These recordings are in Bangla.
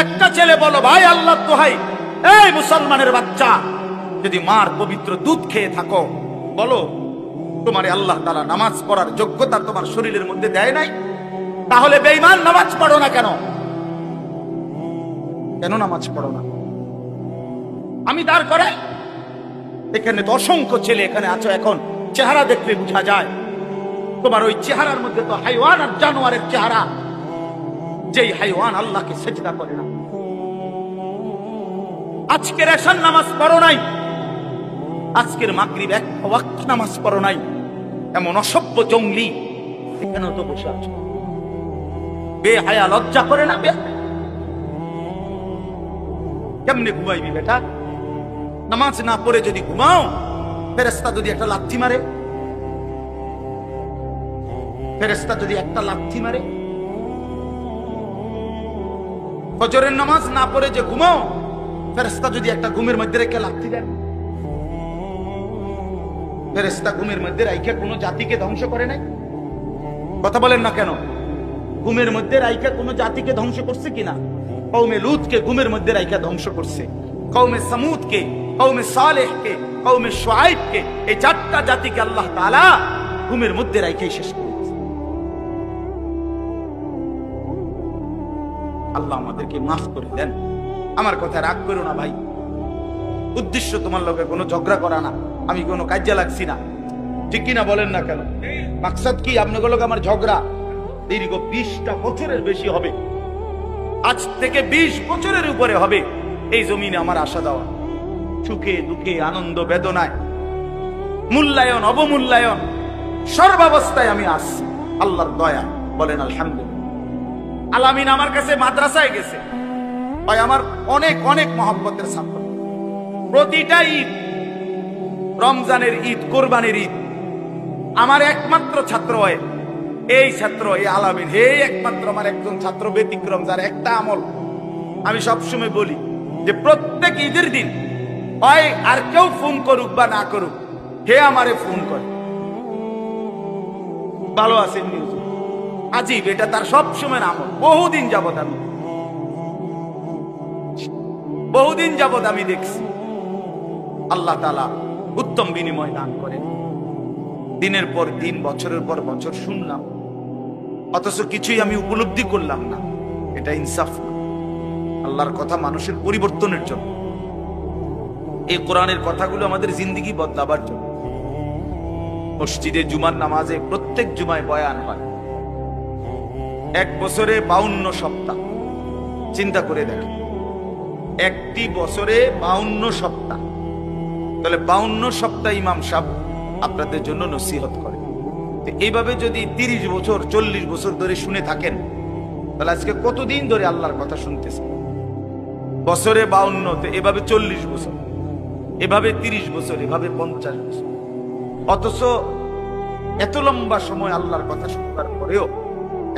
একটা ছেলে বলো, ভাই আল্লাহ দোহাই, এই মুসলমানের বাচ্চা, যদি মার পবিত্র দুধ খেয়ে থাকো, বলো তোমার আল্লাহ তাআলা নামাজ পড়ার যোগ্যতা তোমার শরীরের মধ্যে দেয় নাই? তাহলে বেঈমান নামাজ পড়ো না কেন? কেন নামাজ পড়ো না? আমি দাঁড় করে এখানে তো অসংখ্য ছেলে এখানে আছো, এখন চেহারা দেখলে বোঝা যায় তোমার ওই চেহারার মধ্যে তো হাইওয়ান আর জানোয়ারের চেহারা, যেই হাইওয়ান আল্লাহকে সেজদা করে না। আজকের এশার নামাজ পড়ো নাই, আজকের মাগরিব এক ওয়াক্ত নামাজ পড়ো নাই, এমন অসভ্য জঙ্গলি এখানেও তো বসে আছো। বেহায়া, লজ্জা করে না? কেমনে ঘুমাইবি বেটা? নামাজ না পড়ে যদি ঘুমাও, ফেরেশতা যদি একটা লাথি মারে, ফেরেশতা যদি একটা লাথি মারে, ফজরের নামাজ না পড়ে যে ঘুমাও, ফেরেশতা যদি একটা ঘুমের মধ্যে রেখে লাথি দেন। ফেরেশতা ঘুমের মধ্যে রাইখা কোনো জাতিকে ধ্বংস করে নাই? কথা বলেন না কেন? ঘুমের মধ্যে রাইখা কোনো জাতিকে ধ্বংস করছে কিনা? কওমে লূতকে ঘুমের মধ্যে রাইখা ধ্বংস করছে, কওমে সামুদকে, কওমে সালেহকে, কওমে শুআইবকে, এই চারটা জাতিকে আল্লাহ তাআলা ঘুমের মধ্যে রাইখাই শেষ করেছে। আল্লাহ আমাদেরকে মাফ করে দেন। আমার কথা রাগ করো না ভাই, উদ্দেশ্য তোমার লগে কোনো ঝগড়া করা না, আমি কোনো কাজে লাগছি না, ঠিক কিনা বলেন না কেন? মাকসাদ কি আপনাদের লগে আমার ঝগড়া? দীর্ঘ 20টা বছরের বেশি হবে, আজ থেকে 20 বছরের উপরে হবে এই জমিনে আমার আসা দেওয়া। সুখে দুঃখে, আনন্দ বেদনায়, মূল্যায়ন অবমূল্যায়ন, সর্বাবস্থায় আমি আসছি আল্লাহর দয়া। বলেন আলহামদুলিল্লাহ। আলামিন আমার কাছে মাদ্রাসায় গেছে, ভাই আমার অনেক অনেক মহব্বতের ছাত্র। প্রতিটা ঈদ, রমজানের ঈদ, কোরবানির ঈদ, আমার একমাত্র ছাত্র হয় এই ছাত্র, এই আলামিন, হে একমাত্র আমার একজন ছাত্র ব্যতিক্রম, যার একটা আমল আমি সবসময় বলি যে প্রত্যেক ঈদের দিন হয় আর কেউ ফোন করুক বা না করুক, হে আমারে ফোন করে, ভালো আছেন নিউজ, আজিব, এটা তার সবসময় আমল। বহুদিন যাবত আমি দেখছি। আল্লাহ তাআলা উত্তম বিনিময় দান করেন। দিনের পর দিন, বছরের পর বছর শুনলাম, অথচ কিছুই আমি উপলব্ধি করলাম না। এটা ইনসাফ না। আল্লাহর কথা মানুষের পরিবর্তনের জন্য, এই কোরআনের কথাগুলো আমাদের জিন্দেগি বদলাবার জন্য। মসজিদে জুমার নামাজে প্রত্যেক জুমায় বয়ান হয়, এক বছরে 52 সপ্তাহ। চিন্তা করে দেখেন, একটি বছরে 52 সপ্তাহ, তাহলে 52 সপ্তাহ ইমাম সাহেব আপনাদের জন্য নসিহত করে। এইভাবে যদি 30 বছর 40 বছর ধরে শুনে থাকেন, তাহলে আজকে কতদিন ধরে আল্লাহর কথা শুনতেছেন? বছরে 52, এভাবে 40 বছর, এভাবে 30 বছর, এভাবে 50 বছর। অথচ এত লম্বা সময় আল্লাহর কথা শুনবার পরেও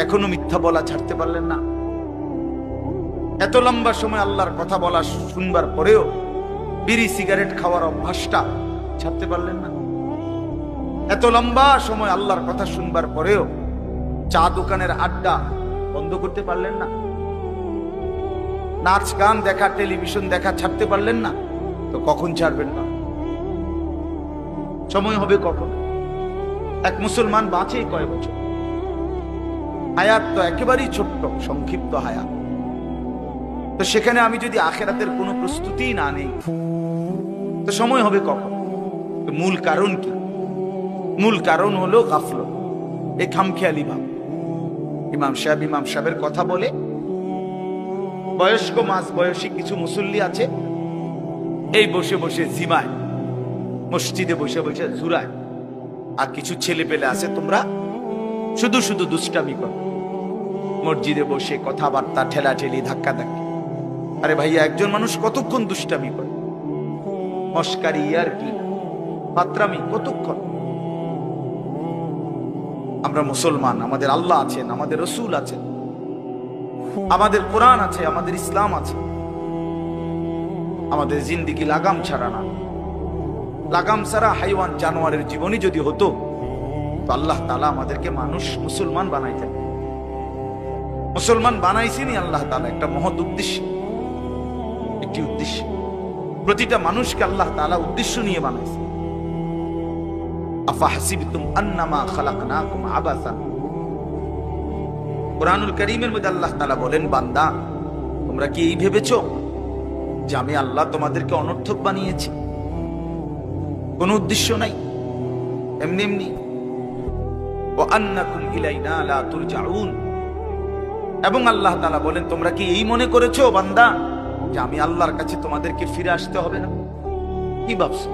এখনো মিথ্যা বলা ছাড়তে পারলেন না। এত লম্বা সময় আল্লাহর কথা বলা শুনবার পরেও বিড়ি সিগারেট খাওয়ার অভ্যাসটা ছাড়তে পারলেন না। এত লম্বা সময় আল্লাহর কথা শুনবার পরেও চা দোকানের আড্ডা বন্ধ করতে পারলেন না। নাচ গান দেখা, টেলিভিশন দেখা ছাড়তে পারলেন না। তো কখন ছাড়বেন না? সময় হবে কখন? এক মুসলমান বাঁচে কয় বছর? হায়াত তো একেবারেই ছোট্ট, সংক্ষিপ্ত হায়াত। তো সেখানে আমি যদি আখিরাতের কোনো প্রস্তুতি না নেই, তো সময় হবে কখন? তো মূল কারণ কি? মূল কারণ হলো গাফলত, এই খামখেয়ালি ভাব। ইমাম সাহেবের কথা বলে, বয়স্ক মাঝ বয়সী কিছু মুসল্লি আছে, এই বসে বসে জিমায়, মসজিদে বসে বসে জুরায়। আর কিছু ছেলে পেলে আছে, তোমরা শুধু শুধু দুষ্টামি করো, মসজিদে বসে কথাবার্তা, ঠেলাঠেলি, ধাক্কা ধাক্কি। আরে ভাইয়া, একজন মানুষ কতক্ষণ দুষ্টামি করে? মস্কারি, ইয়ারকি, ফাত্রামি কতক্ষণ? আমরা মুসলমান, আমাদের আল্লাহ আছেন, আমাদের রসুল আছেন, আমাদের কোরআন আছে, আমাদের ইসলাম আছে। আমাদের জিন্দেগি লাগাম ছাড়া না। লাগাম ছাড়া হাইওয়ান জানোয়ারের জীবনই যদি হতো, তো আল্লাহ তাআলা আমাদেরকে মানুষ, মুসলমান বানাইতেন। মুসলমান বানাইছেনই আল্লাহ তাআলা একটা মহৎ উদ্দেশ্য, একটি উদ্দেশ্য। প্রতিটা মানুষকে আল্লাহ তাআলা উদ্দেশ্য নিয়ে বানাইছে। আফাহাসিবতুম আন্নামা খালাকনাকুম আবাসা। কুরআনুল কারীমের মধ্যে আল্লাহ তাআলা বলেন, বান্দা তোমরা কি এই ভেবেছো যে আমি আল্লাহ তোমাদেরকে অনর্থক বানিয়েছি? কোনো উদ্দেশ্য নাই, এমনি এমনি। ওয়া আন্নাকুম ইলাইনা লা তুরজাউন। এবং আল্লাহ তাআলা বলেন, তোমরা কি এই মনে করেছো বান্দা যে আমি আল্লাহর কাছে তোমাদেরকে ফিরে আসতে হবে না? কি ভাবছো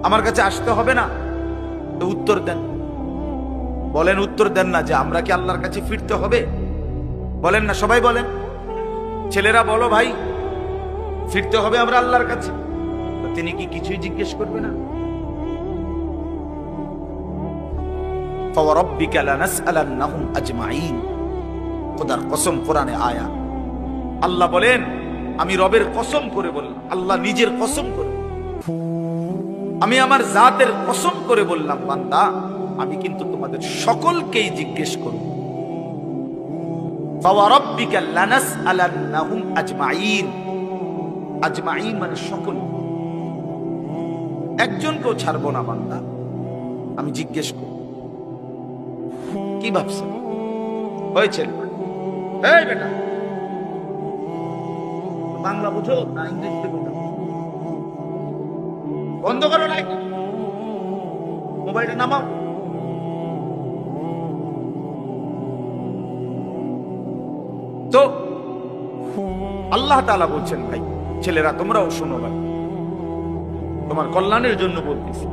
আমার কাছে আসতে হবে না? তো উত্তর দেন, বলেন, উত্তর দেন না যে আমরা কি আল্লাহর কাছে ফিরতে হবে? বলেন না, সবাই বলেন। ছেলেরা বলো, ভাই ফিরতে হবে আমরা আল্লাহর কাছে। তো তিনি কি কিছুই জিজ্ঞেস করবে না? ফাওয়ারাব্বিকা লানাসআলান্নাহুম আজমাইন। খোদার কসম, কোরআনে আয়াত। আল্লাহ বলেন, আমি রবের কসম করে বললাম, আল্লাহ নিজের কসম করে, আমি আমার জাতের কসম করে বললাম, বান্দা আমি কিন্তু তোমাদের সকলকেই জিজ্ঞেস করব। ফাওয়ারাব্বিকা লানাসআলান্নাহুম আজমাইন। আজমাইন মানে সকল, একজনকেও ছাড়বো না বান্দা, আমি জিজ্ঞেস করব। কি ভাবছ? হয়েছে এই বেটা, বাংলা বুঝো না ইংরেজিতে বুঝো? বন্ধ করো না, মোবাইলটা নামাও। তো আল্লাহ তাআলা বলছেন, ভাই ছেলেরা তোমরাও শোনো, ভাই তোমার কল্যাণের জন্য বলতেছি।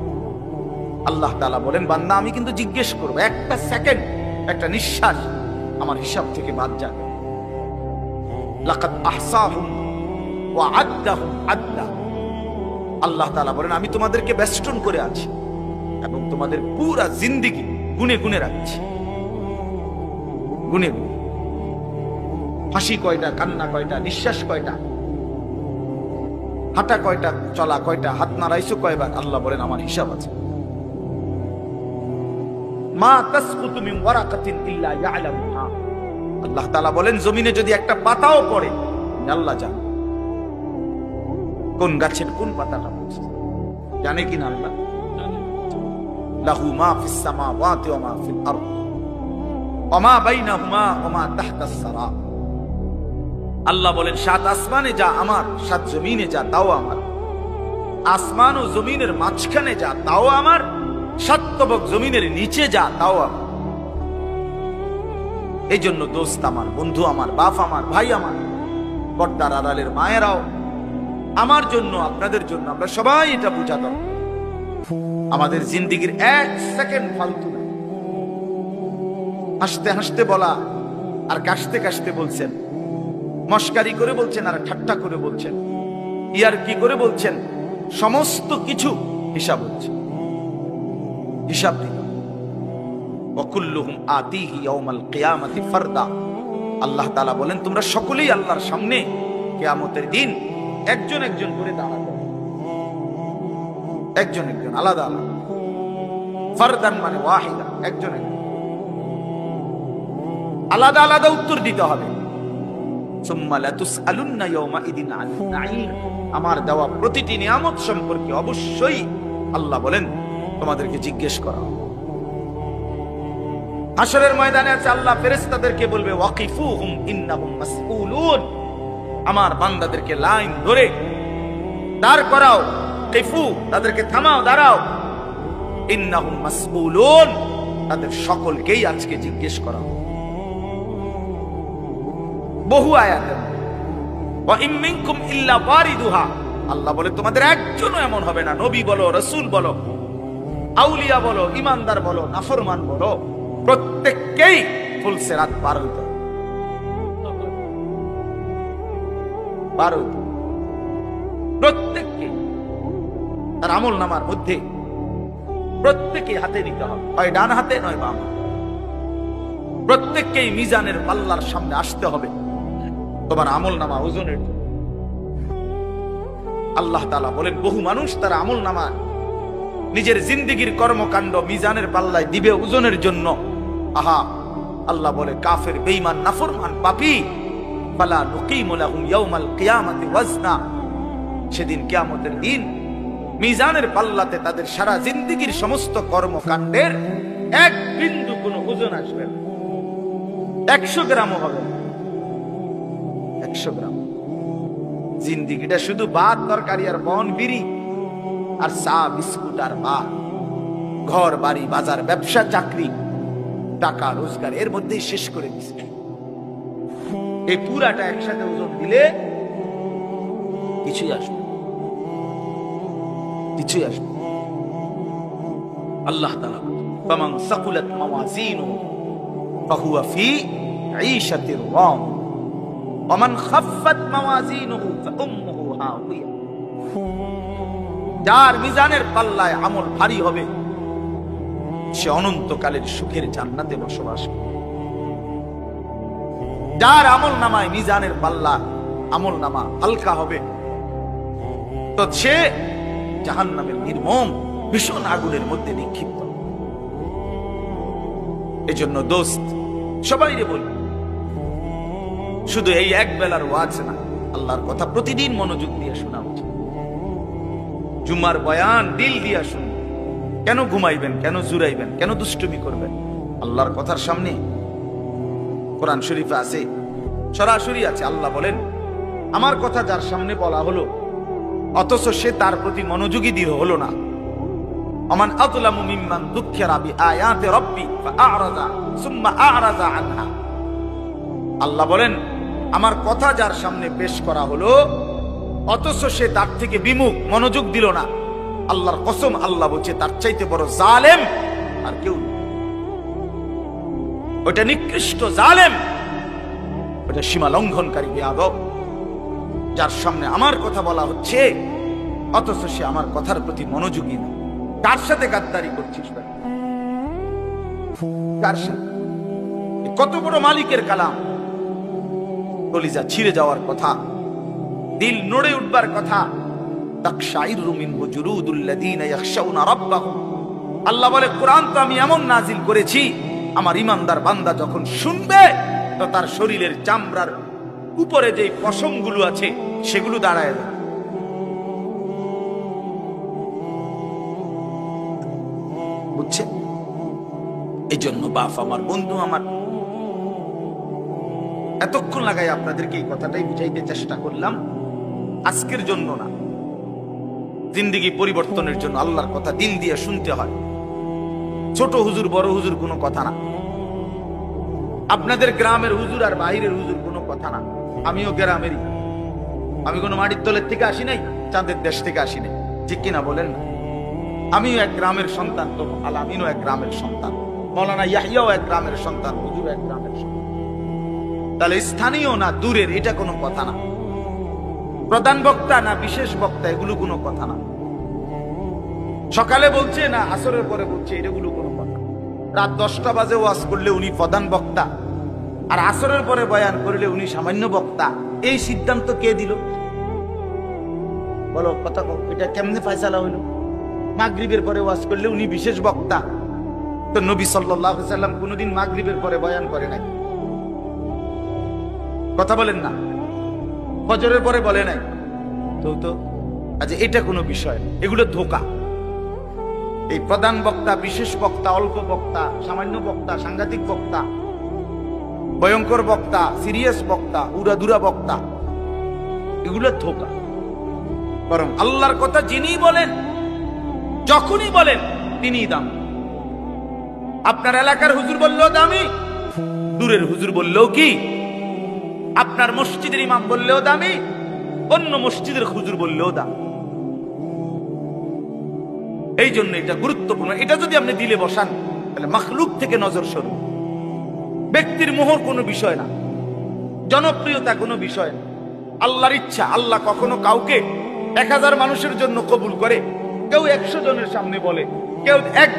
আল্লাহ তাআলা বলেন, বান্দা আমি কিন্তু জিজ্ঞেস করবো, একটা সেকেন্ড, একটা নিঃশ্বাস আমার হিসাব থেকে বাদ যাবে। লাকাদ আহসাহুম ওয়া আদ্দাহুম আদ্দা। আল্লাহ তাআলা বলেন, আমি তোমাদেরকে বেষ্টন করে আছি এবং তোমাদের পুরা জিন্দেগি গুনে গুনে রাখছি, গুনে গুনে। হাসি কয়টা, কান্না কয়টা, নিঃশ্বাস কয়টা, হাঁটা কয়টা, চলা কয়টা, হাত নাড়াইছো কয়বার, আল্লাহ বলেন আমার হিসাব আছে। মা তাসকুতু মিন ওয়ারাকাতিন ইল্লা ইয়ালামুহা। আল্লাহ তাআলা বলেন, জমিনে যদি একটা পাতাও পড়ে আল্লাহ জানে, কোন গাছের কোন পাতাটা পড়ছে জানে কিনা আল্লাহ। লাহু মা ফিস সামাওয়াতি ওয়া মা ফিল আরদ ওয়া মা বাইনাহুমা ওয়া মা তাহতাস সারা। আল্লাহ বলেন, সাত আসমানে যা আমার, সাত জমিনে যা তাও আমার। আসমান ও জমিনের মাঝখানে যা তাও আমার, সাত তবক জমিনের নিচে যা তাও আমার। এই জন্য দোস্ত আমার, বন্ধু আমার, বাপ আমার, ভাই আমার, পর্দার আড়ালের মায়েরাও, আমার জন্য, আপনাদের জন্য, আমরা সবাই এটা বোঝা দরকার। আমাদের জিন্দেগির এক সেকেন্ড ফালতু না। হাসতে হাসতে বলা আর কাশতে কাশতে বলছেন, মস্কারি করে বলছেন আর ঠাট্টা করে বলছেন, ইয়ার কি করে বলছেন, সমস্ত কিছু হিসাব হচ্ছে, হিসাব দিতে। ওয়াকুল্লুহুম আতিহি ইয়াউমাল কিয়ামাতি ফারদা। আল্লাহ তাআলা বলেন, তোমরা সকলেই আল্লাহর সামনে কিয়ামতের দিন একজন একজন করে দাঁড়াবে, একজন একজন, আলাদা আলাদা। ফারদান মানে ওয়াহিদা, একজন একজন, আলাদা আলাদা উত্তর দিতে হবে। সুম্মা লাতুসআলুন্না ইয়াওমাইদিন আনিন নাঈম। আমার দেওয়া প্রতিটি নিয়ামত সম্পর্কে অবশ্যই আল্লাহ বলেন তোমাদেরকে জিজ্ঞেস করা হবে। হাশরের ময়দানে আছে, আল্লাহ ফেরেশতাদেরকে বলবে, ওয়াকিফুহুম ইন্নাহুম মাসউলুন। আমার বান্দাদেরকে লাইন ধরে দাঁড় করাও, কিফু, তাদেরকে থামাও, দাঁড়াও। ইন্নাহুম মাসউলুন, তাদের সকলকেই আজকে জিজ্ঞেস করা হবে। বহু আয়াতে ওয়া ইম মিনকুম ইল্লা ওয়ারিদুহা। আল্লাহ বলে, তোমাদের একজনও এমন হবে না, নবী বলো, রাসূল বলো, আউলিয়া বলো, ইমানদার বলো, নাফরমান বলো, প্রত্যেককেই ফুল সিরাত পার হইতে হবে, পার হইতে হবে। প্রত্যেককে তার আমল নামার মধ্যে প্রত্যেকে হাতে নিতে হবে, হয় ডান হাতে নয় বাম হাতে। প্রত্যেককেই মিজানের পাল্লার সামনে আসতে হবে তোমার আমল নামা ওজনের জন্য। আল্লাহ তাআলা বলেন, বহু মানুষ তার আমল নামা নিজের জিন্দেগীর কর্মকাণ্ড মিজানের পাল্লায় দিবে ওজনের জন্য। আহা, আল্লাহ বলে কাফের, বেঈমান, নাফরমান, পাপী, ফালা নুকিমু লাহুম ইয়াউমাল কিয়ামাতি ওয়াজনা, সেদিন কিয়ামতের দিন মিজানের পাল্লাতে তাদের সারা জিন্দেগীর সমস্ত কর্মকাণ্ডের এক বিন্দু কোনো ওজন আসবে না, 100 গ্রামও হবে না, 100 গ্রাম। জিন্দেগিটা শুধু ভাত তরকারি আর বন বিড়ি আর চা বিস্কুট আর ভাত, ঘর বাড়ি বাজার ব্যবসা চাকরি টাকা রোজগার এর মধ্যেই শেষ করে দিচ্ছে। এই পুরাটা একসাথে ওজন দিলে কিছুই আসবে, কিছুই আসবে। আল্লাহ তাআলা ফামান সাকুলাত মাওয়াজিনুহু ফাহুয়া ফি ঈশাতির রাদিয়া ওয়া মান খাফফাত মাওয়াজিনুহু ফাউম্মুহু হাওিয়া, যার মিজানের পাল্লায় আমল ভারী হবে সে অনন্তকালের সুখের জান্নাতে বসবাস করবে। যার আমল নামায় মিজানের পাল্লা আমল নামা হালকা হবে তো সে জাহান্নামের নির্মম ভীষণ আগুনের মধ্যে নিক্ষিপ্ত। এজন্য দোস্ত সবাই বলি, শুধু এই এক বেলার ওয়াজ না, আল্লাহর কথা প্রতিদিন মনোযোগ দিয়ে শোনা উচিত। জুমার বয়ান দিল দিয়া শুনুন। কেন ঘুমাইবেন, কেন জুরাইবেন, কেন দুষ্টুমি করবেন? আল্লাহর কথার সামনে কোরআন শরীফে আছে, সরাসরি আছে। আল্লাহ বলেন, আমার কথা যার সামনে বলা হলো অথচ সে তার প্রতি মনোযোগী দৃঢ় হলো না, আমান আযলামু মিম্মান যুক্কিরা বিআয়াতি রাব্বি ফাআরাযা সুম্মা আ'রাযা আনহা। আল্লাহ বলেন, আমার কথা যার সামনে পেশ করা হলো অথচ সে তার থেকে বিমুখ, মনোযোগ দিল না, আল্লাহর কসম, আল্লাহ বলছে তার চাইতে বড় জালেম আর কেউ নেই। ওটা নিকৃষ্ট জালেম, ওটা সীমা লঙ্ঘনকারী বেয়াদব, যার সামনে আমার কথা বলা হচ্ছে অথচ সে আমার কথার প্রতি মনোযোগী না। কার সাথে গাদ্দারি করছিস? কার সাথে? কত বড় মালিকের কালাম, কলিজা ছিঁড়ে যাওয়ার কথা, দিল নড়ে উঠবার কথা। তাকশাইরু মিনহু জুলুদুল্লাযীনা ইয়াখশাউনা রাব্বাহুম। আল্লাহ বলে, কোরআন তো আমি এমন নাজিল করেছি, আমার ইমানদার বান্দা যখন শুনবে তো তার শরীরের চামড়ার উপরে যে পশমগুলো আছে সেগুলো দাঁড়ায় যাবে। বুঝছেন? এই জন্য বাপ আমার, বন্ধু আমার, এতক্ষণ লাগাই আপনাদেরকে এই কথাটাই বুঝাইতে চেষ্টা করলাম। আজকের জন্য না, জিন্দেগি পরিবর্তনের জন্য আল্লাহর কথা দিল দিয়ে শুনতে হয়। ছোট হুজুর বড় হুজুর কোনো কথা না, আপনাদের গ্রামের হুজুর আর বাইরের হুজুর কোনো কথা না। আমিও গ্রামেরই, আমি কোনো মাটির তলের থেকে আসি নাই, চাঁদের দেশ থেকে আসি নাই, ঠিক কিনা বলেন না? আমিও এক গ্রামের সন্তান, তো আলামিনও এক গ্রামের সন্তান, মৌলানা ইয়াহিয়াও এক গ্রামের সন্তান, হুজুর এক গ্রামের সন্তান। তাহলে স্থানীয় না দূরের এটা কোনো কথা না, প্রধান বক্তা না বিশেষ বক্তা এগুলো কোনো কথা না, সকালে বলছে না আসরের পরে বলছে এগুলো কোনো কথা। রাত 10টা বাজে ওয়াজ করলে উনি প্রধান বক্তা, আর আসরের পরে বয়ান করলে উনি সামান্য বক্তা, এই সিদ্ধান্ত কে দিল? বলো কথা, এটা কেমনে ফয়সালা হইল? মাগরিবের পরে ওয়াজ করলে উনি বিশেষ বক্তা, তো নবী সাল্লাল্লাহু আলাইহি ওয়াসাল্লাম কোনদিন মাগরিবের পরে বয়ান করে নাই, কথা বলেন না? ফজরের পরে বলে নাই তো আচ্ছা, এটা কোনো বিষয় না, এগুলো ধোঁকা। এই প্রধান বক্তা, বিশেষ বক্তা, অল্প বক্তা, সামান্য বক্তা, সাংঘাতিক বক্তা, ভয়ঙ্কর বক্তা, সিরিয়াস বক্তা, উড়াধুরা বক্তা, এগুলো ধোঁকা। বরং আল্লাহর কথা যিনি বলেন, যখনই বলেন তিনিই দামি। আপনার এলাকার হুজুর বললেও দামি, দূরের হুজুর বললেও কি, আপনার মসজিদের ইমাম বললেও দামি, অন্য মসজিদের হুজুর বললেও দামি। এই জন্য এটা গুরুত্বপূর্ণ। এটা যদি আপনি দিলে বসান তাহলে মাখলুক থেকে নজর সরবে। ব্যক্তির মোহর কোনো বিষয় না, জনপ্রিয়তা কোনো বিষয় না, আল্লাহর ইচ্ছা। আল্লাহ কখনো কাউকে 1000 মানুষের জন্য কবুল করে, কেউ 100 জনের সামনে বলে, কেউ এক